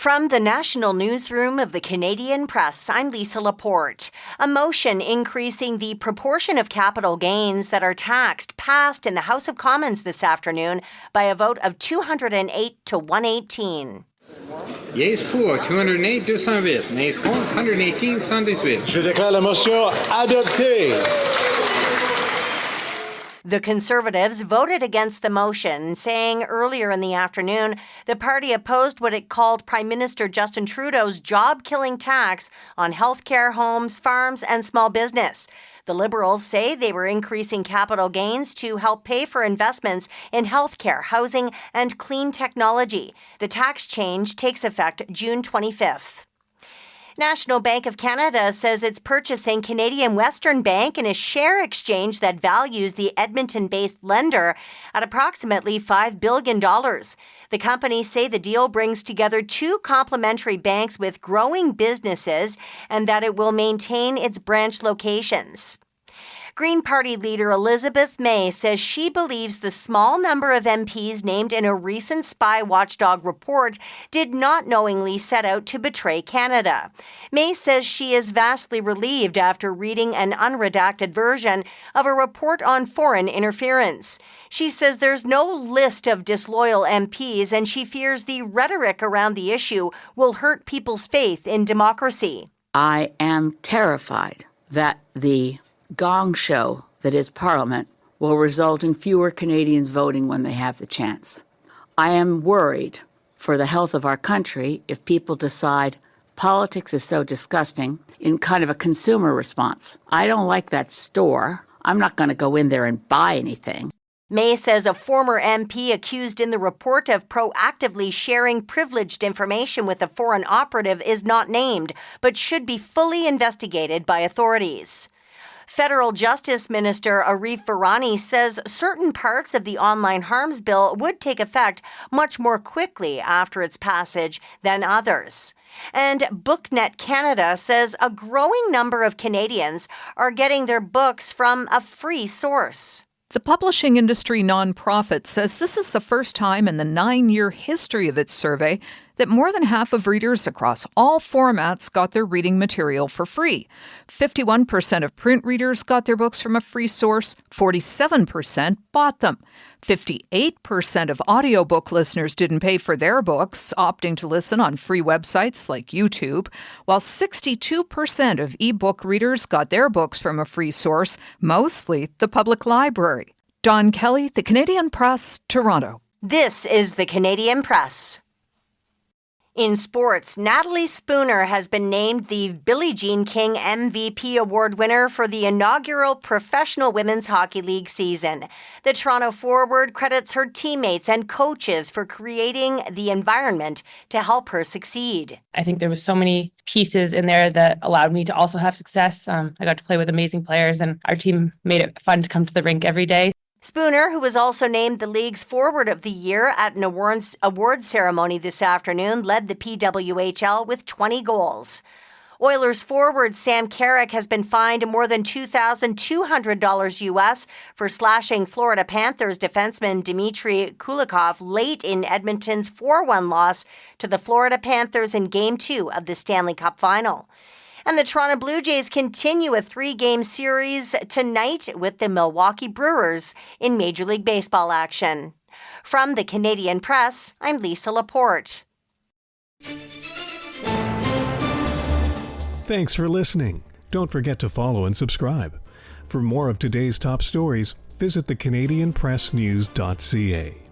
From the National Newsroom of the Canadian Press, I'm Lisa Laporte. A motion increasing the proportion of capital gains that are taxed passed in the House of Commons this afternoon by a vote of 208 to 118. Yeas pour 208, 208. Nays contre 118, 118. Je déclare la motion adoptée. The Conservatives voted against the motion, saying earlier in the afternoon the party opposed what it called Prime Minister Justin Trudeau's job-killing tax on healthcare, homes, farms, and small business. The Liberals say they were increasing capital gains to help pay for investments in healthcare, housing, and clean technology. The tax change takes effect June 25th. National Bank of Canada says it's purchasing Canadian Western Bank in a share exchange that values the Edmonton-based lender at approximately $5 billion. The companies say the deal brings together two complementary banks with growing businesses and that it will maintain its branch locations. Green Party leader Elizabeth May says she believes the small number of MPs named in a recent spy watchdog report did not knowingly set out to betray Canada. May says she is vastly relieved after reading an unredacted version of a report on foreign interference. She says there's no list of disloyal MPs and she fears the rhetoric around the issue will hurt people's faith in democracy. I am terrified that the gong show that is Parliament will result in fewer Canadians voting when they have the chance. I am worried for the health of our country if people decide politics is so disgusting in kind of a consumer response. I don't like that store. I'm not going to go in there and buy anything. May says a former MP accused in the report of proactively sharing privileged information with a foreign operative is not named, but should be fully investigated by authorities. Federal Justice Minister Arif Virani says certain parts of the online harms bill would take effect much more quickly after its passage than others. And BookNet Canada says a growing number of Canadians are getting their books from a free source. The publishing industry nonprofit says this is the first time in the 9-year history of its survey that more than half of readers across all formats got their reading material for free. 51% of print readers got their books from a free source, 47% bought them. 58% of audiobook listeners didn't pay for their books, opting to listen on free websites like YouTube, while 62% of ebook readers got their books from a free source, mostly the public library. Don Kelly, The Canadian Press, Toronto. This is The Canadian Press. In sports, Natalie Spooner has been named the Billie Jean King MVP Award winner for the inaugural Professional Women's Hockey League season. The Toronto forward credits her teammates and coaches for creating the environment to help her succeed. I think there was so many pieces in there that allowed me to also have success. I got to play with amazing players, and our team made it fun to come to the rink every day. Spooner, who was also named the league's Forward of the Year at an award ceremony this afternoon, led the PWHL with 20 goals. Oilers forward Sam Carrick has been fined more than $2,200 US for slashing Florida Panthers defenseman Dmitry Kulikov late in Edmonton's 4-1 loss to the Florida Panthers in Game 2 of the Stanley Cup Final. And the Toronto Blue Jays continue a 3-game series tonight with the Milwaukee Brewers in Major League Baseball action. From the Canadian Press, I'm Lisa Laporte. Thanks for listening. Don't forget to follow and subscribe. For more of today's top stories, visit thecanadianpressnews.ca.